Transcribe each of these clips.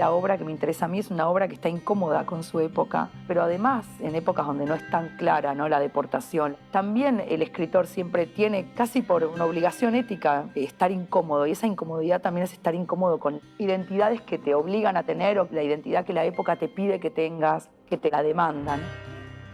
La obra que me interesa a mí es una obra que está incómoda con su época, pero además en épocas donde no es tan clara, ¿no?, la deportación. También el escritor siempre tiene, casi por una obligación ética, estar incómodo, y esa incomodidad también es estar incómodo con identidades que te obligan a tener o la identidad que la época te pide que tengas, que te la demandan.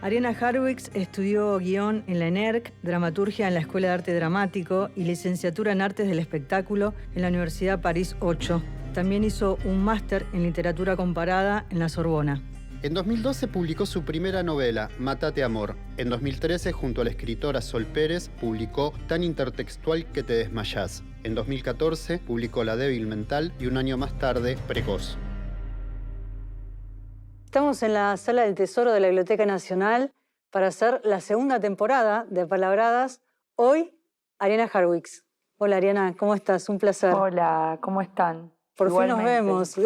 Ariana Harwicz estudió guión en la ENERC, dramaturgia en la Escuela de Arte Dramático y licenciatura en Artes del Espectáculo en la Universidad París 8. También hizo un máster en literatura comparada en la Sorbona. En 2012 publicó su primera novela, Mátate Amor. En 2013, junto a la escritora Sol Pérez, publicó Tan intertextual que te desmayás. En 2014, publicó La débil mental y un año más tarde, Precoz. Estamos en la Sala del Tesoro de la Biblioteca Nacional para hacer la segunda temporada de Palabradas. Hoy, Ariana Harwicz. Hola, Ariana, ¿cómo estás? Un placer. Hola, ¿cómo están? Por fin nos Igualmente. vemos.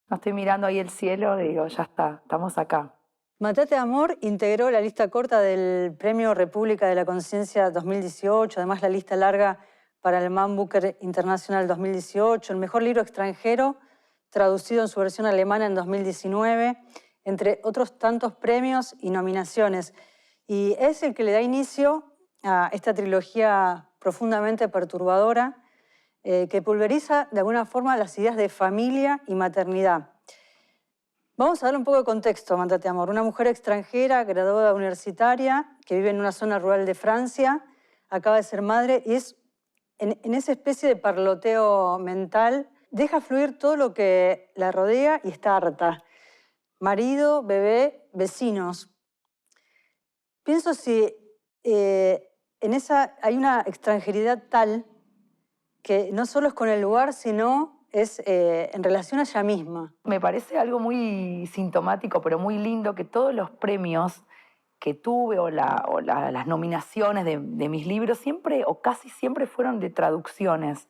No estoy mirando ahí el cielo, digo, ya está, estamos acá. Mátate Amor integró la lista corta del Premio República de la Conciencia 2018, además la lista larga para el Man Booker International 2018, el mejor libro extranjero traducido en su versión alemana en 2019, entre otros tantos premios y nominaciones. Y es el que le da inicio a esta trilogía profundamente perturbadora que pulveriza de alguna forma las ideas de familia y maternidad. Vamos a darle un poco de contexto a Mátate Amor. Una mujer extranjera, graduada universitaria, que vive en una zona rural de Francia, acaba de ser madre y es en esa especie de parloteo mental, deja fluir todo lo que la rodea y está harta. Marido, bebé, vecinos. Pienso si en esa hay una extranjeridad tal que no solo es con el lugar, sino es en relación a ella misma. Me parece algo muy sintomático, pero muy lindo, que todos los premios que tuve o las nominaciones de mis libros siempre o casi siempre fueron de traducciones.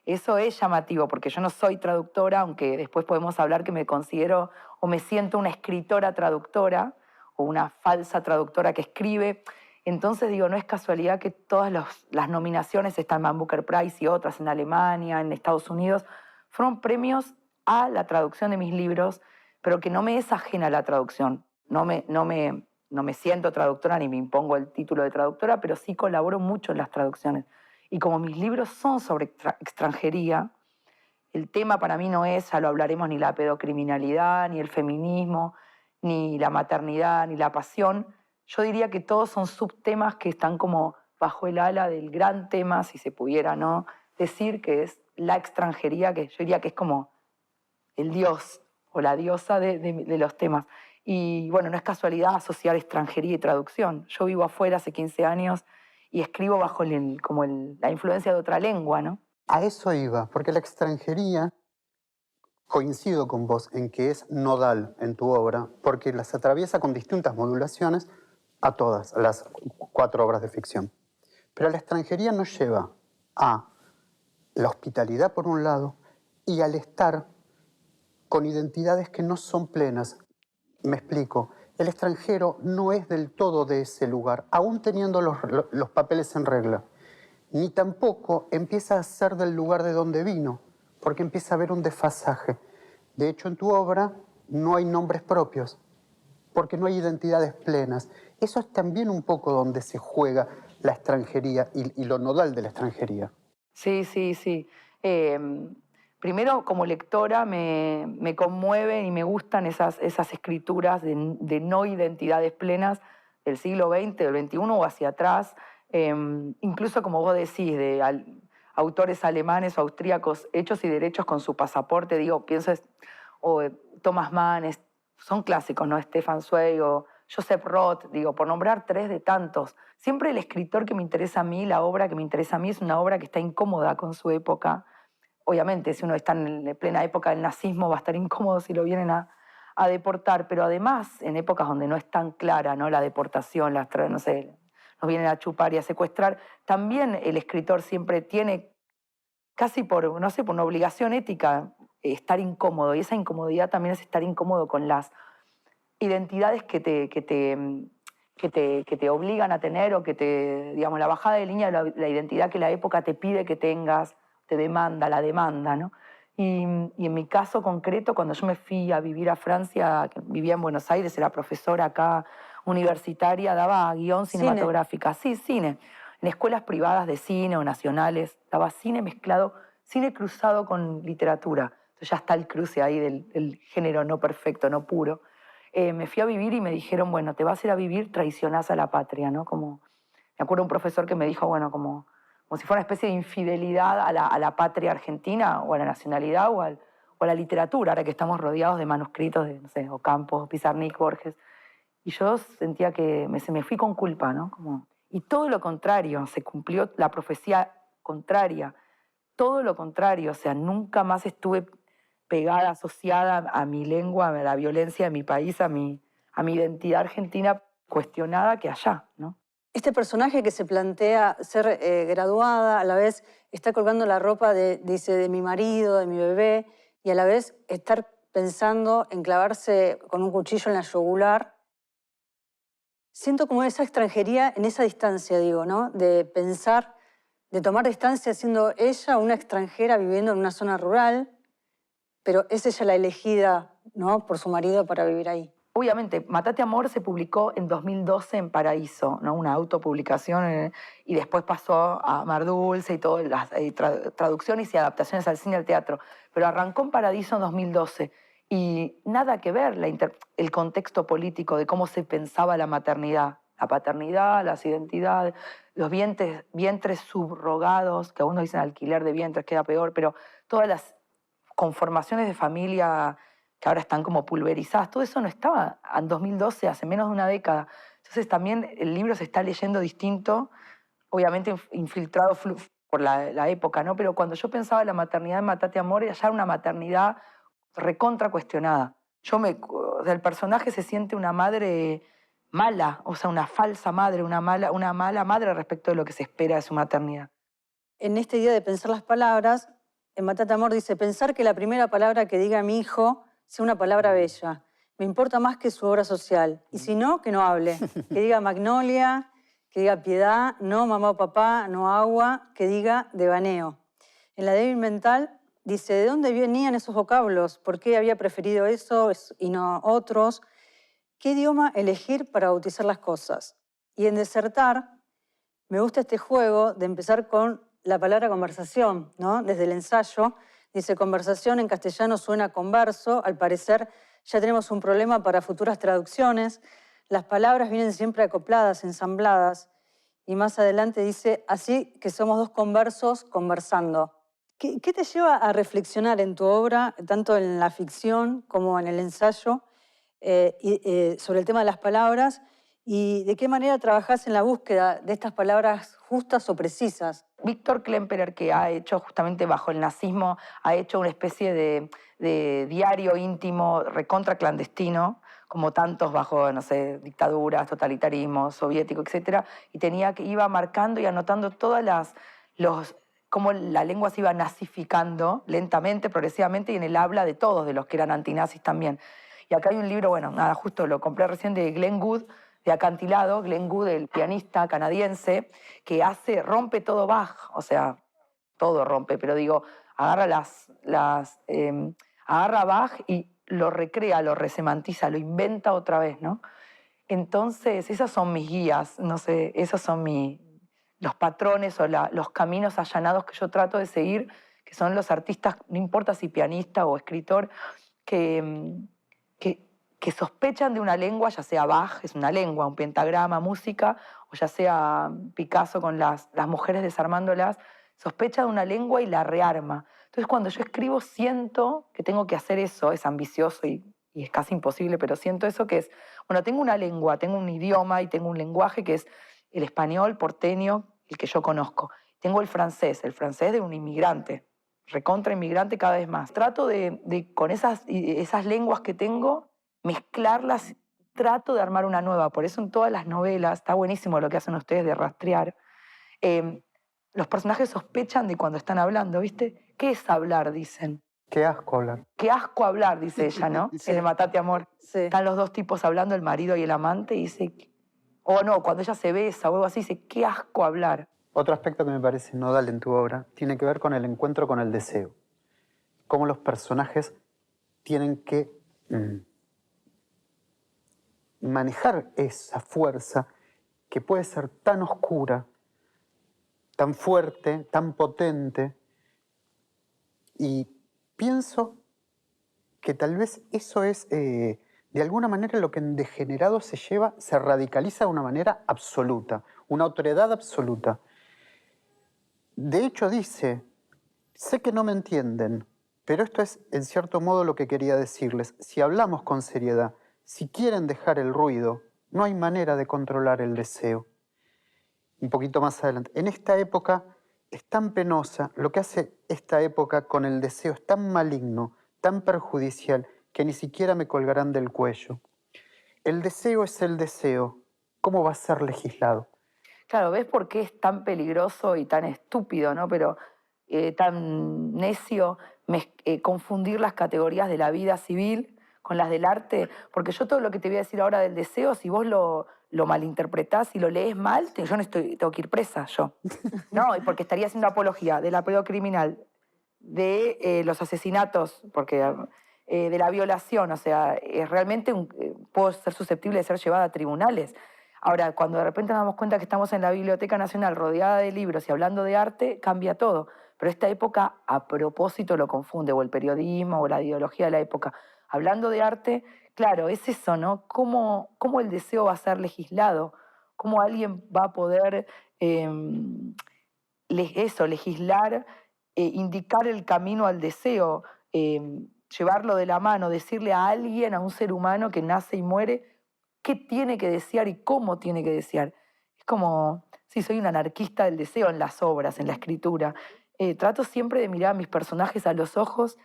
Eso es llamativo, porque yo no soy traductora, aunque después podemos hablar que me considero o me siento una escritora traductora o una falsa traductora que escribe. Entonces digo, no es casualidad que todas las nominaciones, está el Man Booker Prize y otras en Alemania, en Estados Unidos, fueron premios a la traducción de mis libros, pero que no me es ajena la traducción. No me siento traductora ni me impongo el título de traductora, pero sí colaboro mucho en las traducciones. Y como mis libros son sobre extranjería, el tema para mí no es, ya lo hablaremos, ni la pedocriminalidad, ni el feminismo, ni la maternidad, ni la pasión. Yo diría que todos son subtemas que están como bajo el ala del gran tema, si se pudiera, ¿no?, decir, que es la extranjería, que yo diría que es como el dios o la diosa de los temas. Y bueno, no es casualidad asociar extranjería y traducción. Yo vivo afuera hace 15 años y escribo bajo la influencia de otra lengua, ¿no? A eso iba, porque la extranjería, coincido con vos en que es nodal en tu obra, porque las atraviesa con distintas modulaciones a todas las 4 obras de ficción. Pero la extranjería nos lleva a la hospitalidad por un lado y al estar con identidades que no son plenas. Me explico. El extranjero no es del todo de ese lugar, aún teniendo los papeles en regla. Ni tampoco empieza a ser del lugar de donde vino, porque empieza a haber un desfasaje. De hecho, en tu obra no hay nombres propios, porque no hay identidades plenas. Eso es también un poco donde se juega la extranjería y lo nodal de la extranjería. Sí, sí, sí. Primero, como lectora, me conmueven y me gustan esas escrituras de no identidades plenas del siglo XX, del XXI o hacia atrás. Incluso, como vos decís, de autores alemanes o austríacos hechos y derechos con su pasaporte. Digo, pienso, Thomas Mann, son clásicos, ¿no? Stefan Zweig o Joseph Roth, digo, por nombrar 3 de tantos. Siempre el escritor que me interesa a mí, la obra que me interesa a mí, es una obra que está incómoda con su época. Obviamente, si uno está en plena época del nazismo, va a estar incómodo si lo vienen a deportar, pero además, en épocas donde no es tan clara, ¿no?, la deportación, no sé, nos vienen a chupar y a secuestrar, también el escritor siempre tiene, casi por, no sé, por una obligación ética, estar incómodo, y esa incomodidad también es estar incómodo con las identidades que te obligan a tener, o que digamos, la bajada de línea de la identidad que la época te pide que tengas, te demanda, la demanda, ¿no? Y en mi caso concreto, cuando yo me fui a vivir a Francia, que vivía en Buenos Aires, era profesora acá universitaria, daba guión Cine. cinematográfica, sí, cine, en escuelas privadas de cine o nacionales, daba cine mezclado, cine cruzado con literatura. Entonces ya está el cruce ahí del género no perfecto, no puro. Me fui a vivir y me dijeron, bueno, te vas a ir a vivir, traicionás a la patria, ¿no? Como, me acuerdo un profesor que me dijo, bueno, como si fuera una especie de infidelidad a la patria argentina o a la nacionalidad o a la literatura, ahora que estamos rodeados de manuscritos de, no sé, Ocampo, Pizarnik, Borges. Y yo sentía que se me fui con culpa, ¿no? Como, y todo lo contrario, se cumplió la profecía contraria, todo lo contrario, o sea, nunca más estuve pegada, asociada a mi lengua, a la violencia de mi país, a mi identidad argentina cuestionada que allá, ¿no? Este personaje que se plantea ser graduada, a la vez está colgando la ropa dice, de mi marido, de mi bebé, y a la vez estar pensando en clavarse con un cuchillo en la yugular. Siento como esa extranjería en esa distancia, digo, ¿no? De pensar, de tomar distancia siendo ella una extranjera viviendo en una zona rural, pero es ella la elegida, ¿no? Por su marido para vivir ahí. Obviamente, Matate Amor se publicó en 2012 en Paraíso, ¿no? Una autopublicación, y después pasó a Mar Dulce y todas las traducciones y adaptaciones al cine y al teatro. Pero arrancó en Paraíso en 2012 y nada que ver el contexto político de cómo se pensaba la maternidad, la paternidad, las identidades, los vientres subrogados, que a uno dicen alquiler de vientres, queda peor, pero todas las conformaciones de familia que ahora están como pulverizadas, todo eso no estaba en 2012, hace menos de una década. Entonces también el libro se está leyendo distinto, obviamente infiltrado por la época, ¿no? Pero cuando yo pensaba en la maternidad de Matate Amor, ya era una maternidad recontra cuestionada. O sea, el personaje se siente una madre mala, o sea, una falsa madre, una mala madre respecto de lo que se espera de su maternidad. En este día de pensar las palabras, en Matate Amor dice, pensar que la primera palabra que diga mi hijo sea una palabra bella. Me importa más que su obra social. Y si no, que no hable. Que diga magnolia, que diga piedad, no mamá o papá, no agua, que diga devaneo. En la débil mental dice, ¿de dónde venían esos vocablos? ¿Por qué había preferido eso y no otros? ¿Qué idioma elegir para bautizar las cosas? Y en desertar, me gusta este juego de empezar con la palabra conversación, ¿no? Desde el ensayo, dice, conversación en castellano suena converso, al parecer ya tenemos un problema para futuras traducciones, las palabras vienen siempre acopladas, ensambladas, y más adelante dice, así que somos dos conversos conversando. ¿Qué te lleva a reflexionar en tu obra, tanto en la ficción como en el ensayo, sobre el tema de las palabras? ¿Y de qué manera trabajás en la búsqueda de estas palabras justas o precisas? Víctor Klemperer, que ha hecho justamente bajo el nazismo, ha hecho una especie de diario íntimo recontra clandestino, como tantos bajo, no sé, dictaduras, totalitarismo, soviético, etc. Y iba marcando y anotando cómo la lengua se iba nazificando lentamente, progresivamente, y en el habla de todos, de los que eran antinazis también. Y acá hay un libro, bueno, nada, justo lo compré recién, de Glenn Gould, de Acantilado, Glenn Gould, el pianista canadiense, que rompe todo Bach, o sea, todo rompe, pero digo, agarra agarra Bach y lo recrea, lo resemantiza, lo inventa otra vez, ¿no? Entonces, esas son mis guías, no sé, esos son los patrones o los caminos allanados que yo trato de seguir, que son los artistas, no importa si pianista o escritor, que, que, que sospechan de una lengua, ya sea Bach, es una lengua, un pentagrama, música, o ya sea Picasso con las mujeres desarmándolas, sospecha de una lengua y la rearma. Entonces cuando yo escribo siento que tengo que hacer eso, es ambicioso y es casi imposible, pero siento eso que es, bueno, tengo una lengua, tengo un idioma y tengo un lenguaje que es el español porteño, el que yo conozco. Tengo el francés de un inmigrante, recontra inmigrante cada vez más. Trato con esas lenguas que tengo, mezclarlas, trato de armar una nueva. Por eso en todas las novelas, está buenísimo lo que hacen ustedes de rastrear, los personajes sospechan de cuando están hablando, ¿viste? ¿Qué es hablar? Dicen. Qué asco hablar. Qué asco hablar, dice ella, ¿no? Sí. En el Matate Amor. Sí. Están los dos tipos hablando, el marido y el amante, y dice, o no, cuando ella se besa o algo así, dice, qué asco hablar. Otro aspecto que me parece nodal en tu obra tiene que ver con el encuentro con el deseo. cómo los personajes tienen que manejar esa fuerza que puede ser tan oscura, tan fuerte, tan potente. Y pienso que tal vez eso es, de alguna manera, lo que en Degenerado se lleva, se radicaliza de una manera absoluta, una autoridad absoluta. De hecho dice, sé que no me entienden, pero esto es en cierto modo lo que quería decirles. Si hablamos con seriedad, si quieren dejar el ruido, no hay manera de controlar el deseo. Un poquito más adelante. En esta época es tan penosa, lo que hace esta época con el deseo es tan maligno, tan perjudicial, que ni siquiera me colgarán del cuello. El deseo es el deseo. ¿Cómo va a ser legislado? Claro, ¿ves por qué es tan peligroso y tan estúpido, ¿no? Pero tan necio confundir las categorías de la vida civil con las del arte? Porque yo todo lo que te voy a decir ahora del deseo, si vos lo malinterpretás y lo lees mal, yo no tengo que ir presa, yo. No, y porque estaría haciendo apología del apego criminal, de los asesinatos, porque de la violación, o sea, realmente puedo ser susceptible de ser llevada a tribunales. Ahora, cuando de repente nos damos cuenta que estamos en la Biblioteca Nacional rodeada de libros y hablando de arte, cambia todo. Pero esta época a propósito lo confunde, o el periodismo, o la ideología de la época. Hablando de arte, claro, es eso, ¿no? ¿Cómo el deseo va a ser legislado? ¿Cómo alguien va a poder legislar, indicar el camino al deseo, llevarlo de la mano, decirle a alguien, a un ser humano que nace y muere, qué tiene que desear y cómo tiene que desear? Es como, sí, soy un anarquista del deseo en las obras, en la escritura. Trato siempre de mirar a mis personajes a los ojos,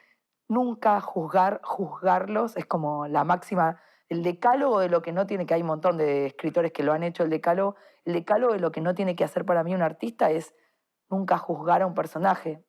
nunca juzgarlos, es como la máxima, el decálogo de lo que no tiene, que hay un montón de escritores que lo han hecho, el decálogo de lo que no tiene que hacer para mí un artista es nunca juzgar a un personaje.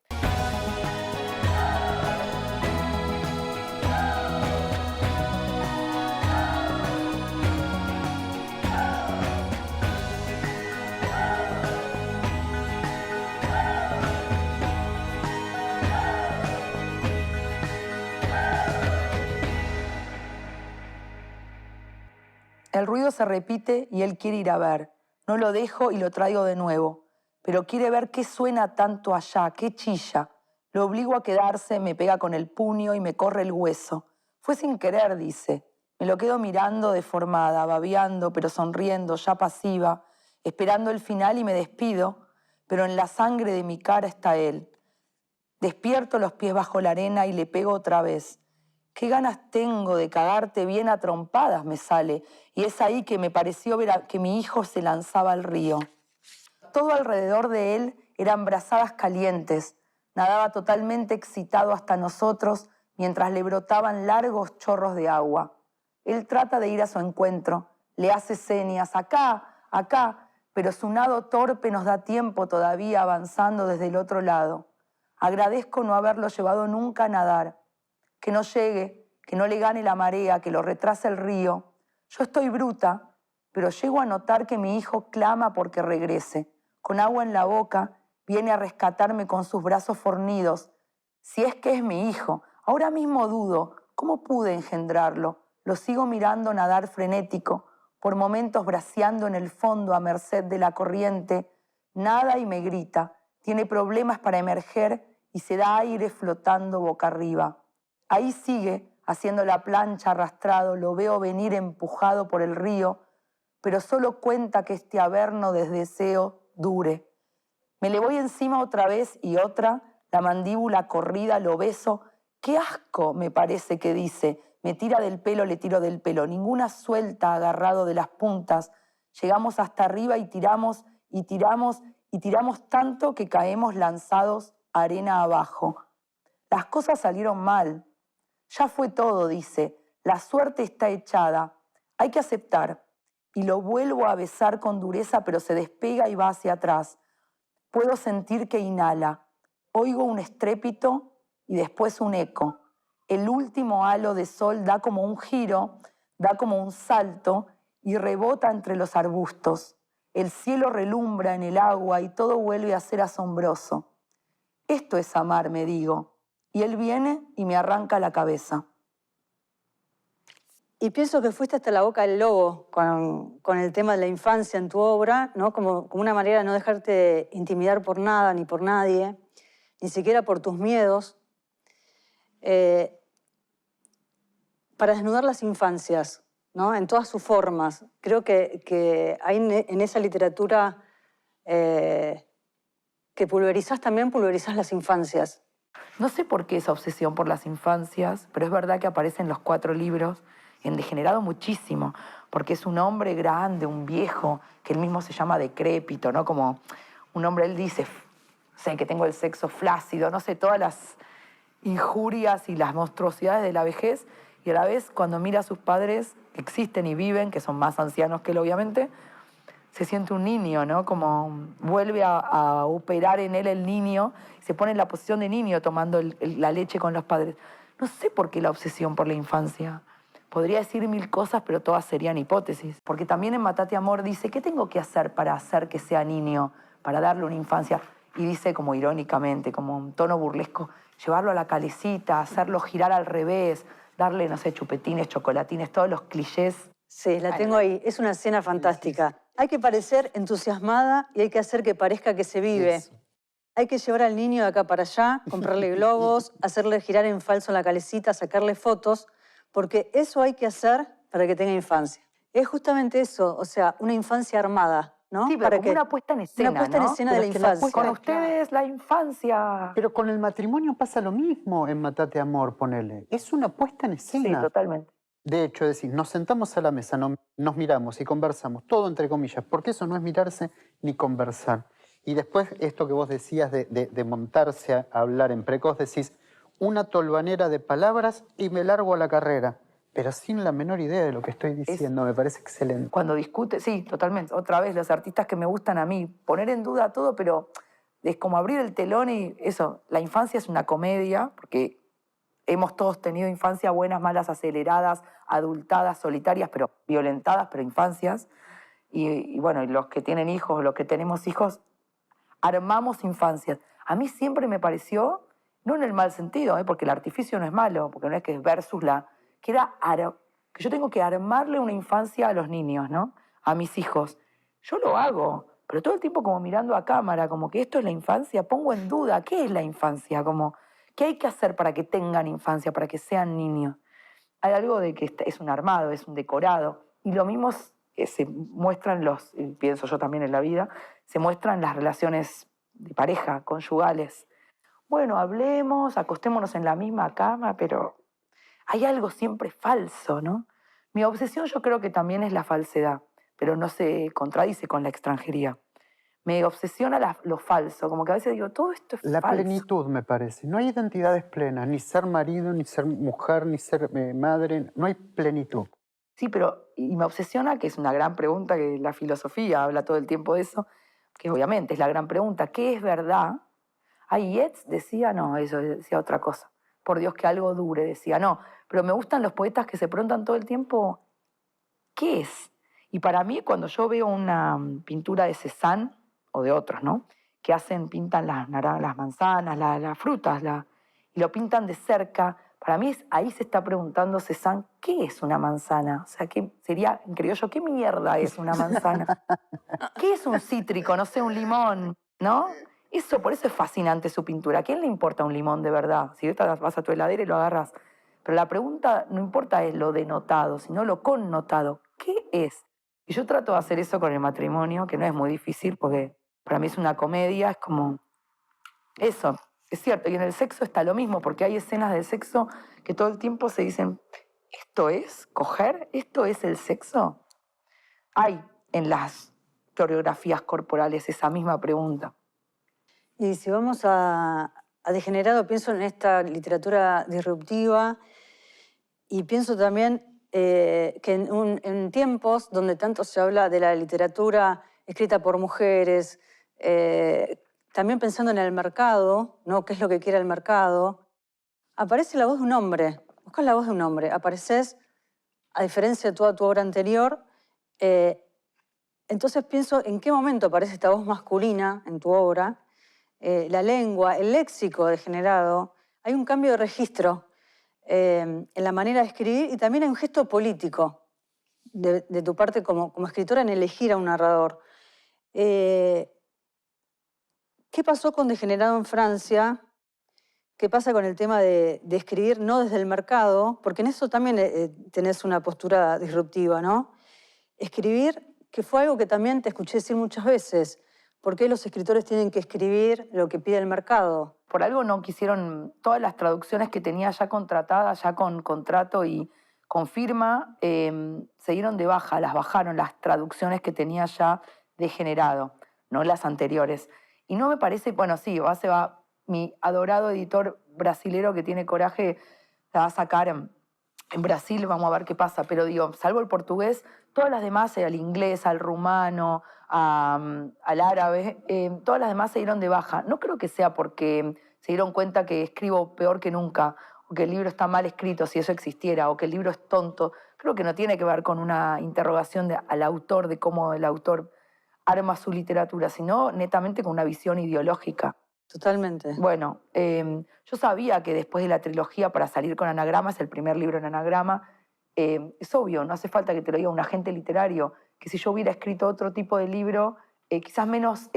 El ruido se repite y él quiere ir a ver. No lo dejo y lo traigo de nuevo. Pero quiere ver qué suena tanto allá, qué chilla. Lo obligo a quedarse, me pega con el puño y me corre el hueso. Fue sin querer, dice. Me lo quedo mirando deformada, babeando, pero sonriendo, ya pasiva, esperando el final y me despido, pero en la sangre de mi cara está él. Despierto los pies bajo la arena y le pego otra vez. Qué ganas tengo de cagarte bien a trompadas, me sale, y es ahí que me pareció ver que mi hijo se lanzaba al río. Todo alrededor de él eran brazadas calientes. Nadaba totalmente excitado hasta nosotros mientras le brotaban largos chorros de agua. Él trata de ir a su encuentro, le hace señas, acá, acá, pero su nado torpe nos da tiempo todavía avanzando desde el otro lado. Agradezco no haberlo llevado nunca a nadar. Que no llegue, que no le gane la marea, que lo retrase el río. Yo estoy bruta, pero llego a notar que mi hijo clama porque regrese. Con agua en la boca, viene a rescatarme con sus brazos fornidos. Si es que es mi hijo, ahora mismo dudo, ¿cómo pude engendrarlo? Lo sigo mirando nadar frenético, por momentos braceando en el fondo a merced de la corriente. Nada y me grita, tiene problemas para emerger y se da aire flotando boca arriba. Ahí sigue, haciendo la plancha arrastrado, lo veo venir empujado por el río, pero solo cuenta que este averno de deseo dure. Me le voy encima otra vez y otra, la mandíbula corrida, lo beso. ¡Qué asco!, me parece que dice. Me tira del pelo, le tiro del pelo. Ninguna suelta agarrado de las puntas. Llegamos hasta arriba y tiramos, y tiramos, y tiramos tanto que caemos lanzados arena abajo. Las cosas salieron mal. Ya fue todo, dice. La suerte está echada. Hay que aceptar. Y lo vuelvo a besar con dureza, pero se despega y va hacia atrás. Puedo sentir que inhala. Oigo un estrépito y después un eco. El último halo de sol da como un giro, da como un salto y rebota entre los arbustos. El cielo relumbra en el agua y todo vuelve a ser asombroso. Esto es amar, me digo. y él viene y me arranca la cabeza. Y pienso que fuiste hasta la boca del lobo con el tema de la infancia en tu obra, ¿no? Como una manera de no dejarte intimidar por nada ni por nadie, ni siquiera por tus miedos, para desnudar las infancias, ¿no? En todas sus formas. Creo que hay en esa literatura que pulverizás las infancias. No sé por qué esa obsesión por las infancias, pero es verdad que aparece en los 4 libros, en Degenerado muchísimo, porque es un hombre grande, un viejo, que él mismo se llama decrépito, ¿no? Como un hombre, él dice, sé que tengo el sexo flácido, no sé, todas las injurias y las monstruosidades de la vejez, y a la vez cuando mira a sus padres que existen y viven, que son más ancianos que él obviamente, se siente un niño, ¿no? Como vuelve a operar en él el niño, se pone en la posición de niño tomando la leche con los padres. No sé por qué la obsesión por la infancia. Podría decir 1000 cosas, pero todas serían hipótesis. Porque también en Matate Amor dice, ¿qué tengo que hacer para hacer que sea niño? Para darle una infancia. Y dice como irónicamente, como un tono burlesco, llevarlo a la calecita, hacerlo girar al revés, darle, no sé, chupetines, chocolatines, todos los clichés. Sí, la tengo ahí. Es una escena fantástica. Hay que parecer entusiasmada y hay que hacer que parezca que se vive. Eso. Hay que llevar al niño de acá para allá, comprarle globos, hacerle girar en falso en la calecita, sacarle fotos, porque eso hay que hacer para que tenga infancia. Es justamente eso, o sea, una infancia armada, ¿no? Sí, pero para como una puesta en escena, una puesta en ¿no? escena Pero de la es que la infancia. puesta- Con ustedes la infancia. Pero con el matrimonio pasa lo mismo en Matate Amor, ponele. Es una puesta en Sí, escena. totalmente. De hecho, es decir, nos sentamos a la mesa, nos miramos y conversamos, todo entre comillas, porque eso no es mirarse ni conversar. Y después, esto que vos decías de montarse a hablar en precoz, decís, una tolvanera de palabras y me largo a la carrera, pero sin la menor idea de lo que estoy diciendo, me parece excelente. Cuando discute, sí, totalmente. Otra vez, los artistas que me gustan a mí, poner en duda todo, pero es como abrir el telón y eso, la infancia es una comedia, porque hemos todos tenido infancia buenas, malas, aceleradas, adultadas, solitarias, pero violentadas, pero infancias. Y bueno, y los que tienen hijos, los que tenemos hijos, armamos infancias. A mí siempre me pareció, no en el mal sentido, porque el artificio no es malo, porque no es que es versus la, que era que yo tengo que armarle una infancia a los niños, ¿no? A mis hijos. Yo lo hago, pero todo el tiempo como mirando a cámara, como que esto es la infancia, pongo en duda, ¿qué es la infancia? Como, ¿qué hay que hacer para que tengan infancia, para que sean niños? Hay algo de que es un armado, es un decorado, y lo mismo se muestran pienso yo también en la vida, se muestran las relaciones de pareja, conyugales. Bueno, hablemos, acostémonos en la misma cama, pero hay algo siempre falso, ¿no? Mi obsesión yo creo que también es la falsedad, pero no se contradice con la extranjería. Me obsesiona lo falso, como que a veces digo, todo esto es La falso. plenitud, me parece. No hay identidades plenas, ni ser marido, ni ser mujer, ni ser madre. No hay plenitud. Sí, pero y me obsesiona, que es una gran pregunta, que la filosofía habla todo el tiempo de eso, que obviamente es la gran pregunta, ¿qué es verdad? Ay, Yeats decía, no, eso decía otra cosa. Por Dios que algo dure, decía, no. Pero me gustan los poetas que se preguntan todo el tiempo, ¿qué es? Y para mí, cuando yo veo una pintura de Cézanne, o de otros, ¿no? Que pintan las manzanas, las frutas, y lo pintan de cerca. Para mí ahí se está preguntando Cézanne, ¿qué es una manzana? O sea, ¿qué sería, en criollo, qué mierda es una manzana? ¿Qué es un cítrico? No sé, un limón, ¿no? Por eso es fascinante su pintura. ¿A quién le importa un limón de verdad? Si ahorita vas a tu heladera y lo agarras. Pero la pregunta no importa es lo denotado, sino lo connotado. ¿Qué es? Y yo trato de hacer eso con el matrimonio, que no es muy difícil porque para mí es una comedia, es como eso, es cierto. Y en el sexo está lo mismo, porque hay escenas del sexo que todo el tiempo se dicen, ¿esto es coger? ¿Esto es el sexo? Hay en las coreografías corporales esa misma pregunta. Y si vamos a Degenerado, pienso en esta literatura disruptiva y pienso también que en tiempos donde tanto se habla de la literatura escrita por mujeres, también pensando en el mercado, ¿no? ¿Qué es lo que quiere el mercado? Aparece la voz de un hombre. Buscas la voz de un hombre. Apareces, a diferencia de toda tu obra anterior, entonces pienso en qué momento aparece esta voz masculina en tu obra. La lengua, el léxico degenerado, Hay un cambio de registro en la manera de escribir y también hay un gesto político de tu parte como escritora en elegir a un narrador. ¿Qué pasó con Degenerado en Francia? ¿Qué pasa con el tema de escribir no desde el mercado? Porque en eso también tenés una postura disruptiva, ¿no? Escribir, que fue algo que también te escuché decir muchas veces. ¿Por qué los escritores tienen que escribir lo que pide el mercado? Por algo no quisieron, todas las traducciones que tenía ya contratadas, ya con contrato y con firma, se dieron de baja, las bajaron las traducciones que tenía ya Degenerado, no las anteriores. Y no me parece, bueno, sí, se va, mi adorado editor brasilero que tiene Coraje, la va a sacar en Brasil, vamos a ver qué pasa, pero digo, salvo el portugués, todas las demás, al inglés, al rumano, al árabe, todas las demás se dieron de baja. No creo que sea porque se dieron cuenta que escribo peor que nunca, o que el libro está mal escrito, si eso existiera, o que el libro es tonto. Creo que no tiene que ver con una interrogación al autor, de cómo el autor arma su literatura, sino netamente con una visión ideológica. Totalmente. Bueno, yo sabía que después de la trilogía, para salir con Anagramas, el primer libro en Anagrama, es obvio, no hace falta que te lo diga un agente literario, que si yo hubiera escrito otro tipo de libro, quizás menos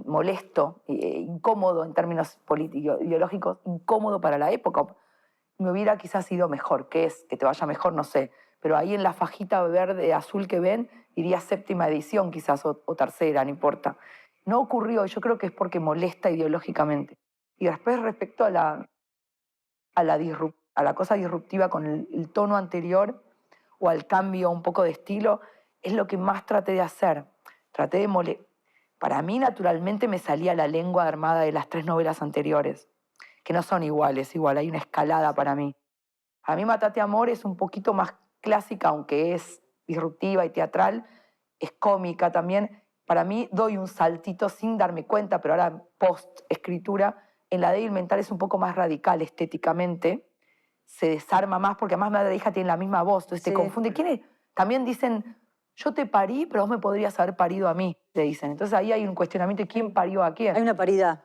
molesto, incómodo en términos ideológicos, incómodo para la época, me hubiera quizás ido mejor. ¿Qué es? Que te vaya mejor, no sé. Pero ahí en la fajita verde, azul que ven, iría séptima edición quizás, o tercera, no importa. No ocurrió, yo creo que es porque molesta ideológicamente. Y después respecto a la cosa disruptiva con el tono anterior o al cambio un poco de estilo, es lo que más traté de hacer. Traté de Para mí, naturalmente, me salía la lengua armada de las 3 novelas anteriores, que no son iguales, igual, hay una escalada para mí. A mí Matate Amor es un poquito más clásica, aunque es disruptiva y teatral, es cómica también. Para mí doy un saltito sin darme cuenta, pero ahora post-escritura, en La débil mental es un poco más radical estéticamente, se desarma más porque además madre e hija tienen la misma voz, entonces te confunde. ¿Quién es? También dicen, yo te parí, pero vos me podrías haber parido a mí, te dicen. Entonces ahí hay un cuestionamiento de quién parió a quién. Hay una paridad.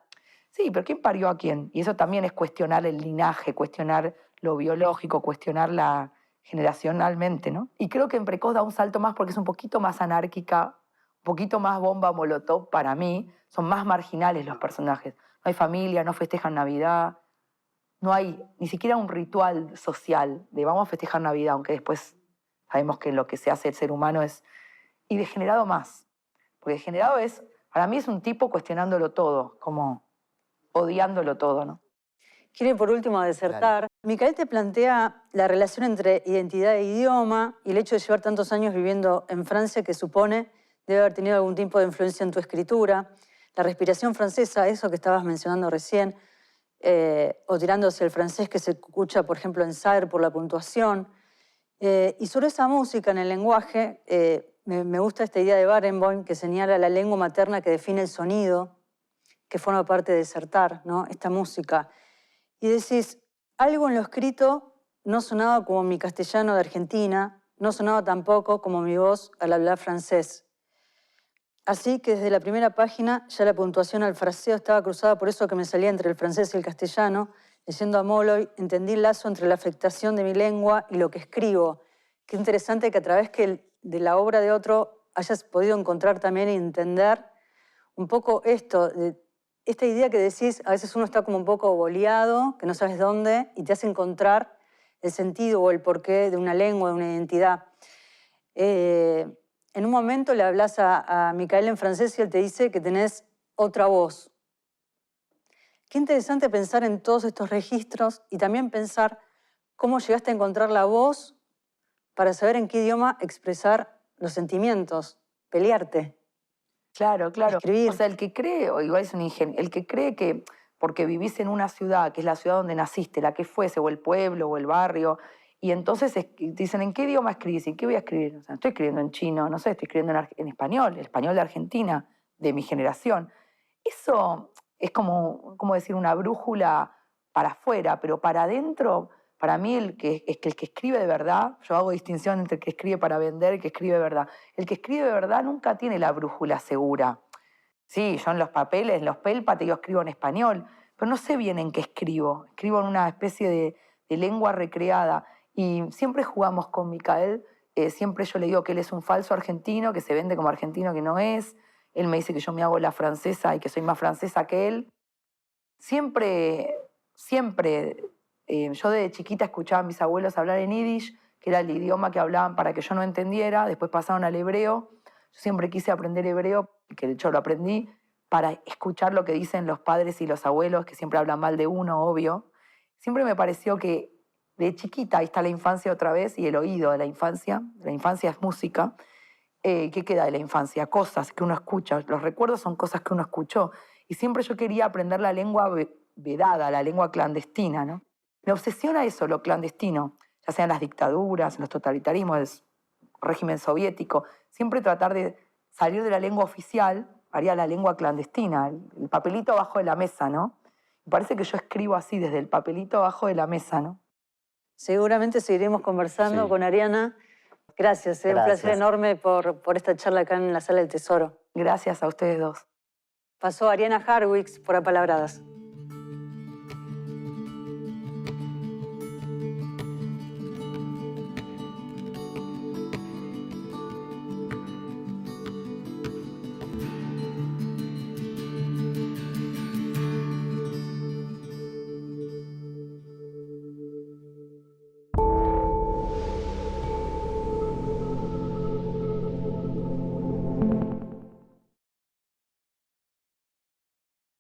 Sí, pero ¿quién parió a quién? Y eso también es cuestionar el linaje, cuestionar lo biológico, cuestionarla generacionalmente, ¿no? Y creo que en Precoz da un salto más porque es un poquito más anárquica, un poquito más bomba molotov para mí. Son más marginales los personajes. No hay familia, no festejan Navidad, no hay ni siquiera un ritual social de vamos a festejar Navidad, aunque después sabemos que lo que se hace el ser humano es... Y Degenerado más, porque Degenerado es, para mí es un tipo cuestionándolo todo, como odiándolo todo, ¿no? Quiero por último desertar. Micael te plantea la relación entre identidad e idioma y el hecho de llevar tantos años viviendo en Francia que supone debe haber tenido algún tipo de influencia en tu escritura. La respiración francesa, eso que estabas mencionando recién, o tirando hacia el francés que se escucha, por ejemplo, en Saer por la puntuación. Y sobre esa música en el lenguaje, me gusta esta idea de Barenboim que señala la lengua materna que define el sonido, que forma parte de Desertar, ¿no? Esta música. Y decís, algo en lo escrito no sonaba como mi castellano de Argentina, no sonaba tampoco como mi voz al hablar francés. Así que desde la primera página ya la puntuación al fraseo estaba cruzada por eso que me salía entre el francés y el castellano. Leyendo a Molloy, entendí el lazo entre la afectación de mi lengua y lo que escribo. Qué interesante que a través de la obra de otro hayas podido encontrar también y entender un poco esto, esta idea que decís, a veces uno está como un poco boleado, que no sabes dónde, y te hace encontrar el sentido o el porqué de una lengua, de una identidad. En un momento le hablas a Micael en francés y él te dice que tenés otra voz. Qué interesante pensar en todos estos registros y también pensar cómo llegaste a encontrar la voz para saber en qué idioma expresar los sentimientos, pelearte. Claro, claro. Escribir. O sea, el que cree, o igual es un ingenio, el que cree que porque vivís en una ciudad, que es la ciudad donde naciste, la que fuese, o el pueblo, o el barrio, y entonces te dicen, ¿en qué idioma escribís? ¿Y qué voy a escribir? O sea, estoy escribiendo en chino, no sé, estoy escribiendo en español, el español de Argentina, de mi generación. Eso es como decir una brújula para afuera, pero para adentro, para mí el que escribe de verdad, yo hago distinción entre el que escribe para vender y el que escribe de verdad. El que escribe de verdad nunca tiene la brújula segura. Sí, yo en los papeles, en los pelpa, yo escribo en español, pero no sé bien en qué escribo. Escribo en una especie de lengua recreada. Y siempre jugamos con Micael. Siempre yo le digo que él es un falso argentino, que se vende como argentino que no es. Él me dice que yo me hago la francesa y que soy más francesa que él. Siempre, yo de chiquita escuchaba a mis abuelos hablar en yiddish, que era el idioma que hablaban para que yo no entendiera. Después pasaron al hebreo. Yo siempre quise aprender hebreo, que de hecho lo aprendí, para escuchar lo que dicen los padres y los abuelos, que siempre hablan mal de uno, obvio. Siempre me pareció que de chiquita, ahí está la infancia otra vez, y el oído de la infancia es música. ¿Qué queda de la infancia? Cosas que uno escucha. Los recuerdos son cosas que uno escuchó. Y siempre yo quería aprender la lengua vedada, la lengua clandestina, ¿no? Me obsesiona eso, lo clandestino, ya sean las dictaduras, los totalitarismos, el régimen soviético. Siempre tratar de salir de la lengua oficial, haría la lengua clandestina, el papelito abajo de la mesa, ¿no? Me parece que yo escribo así, desde el papelito abajo de la mesa, ¿no? Seguramente seguiremos conversando Sí. con Ariana. Gracias, un Gracias. placer enorme por esta charla acá en la Sala del Tesoro. Gracias a ustedes dos. Pasó Ariana Harwicz por Apalabradas.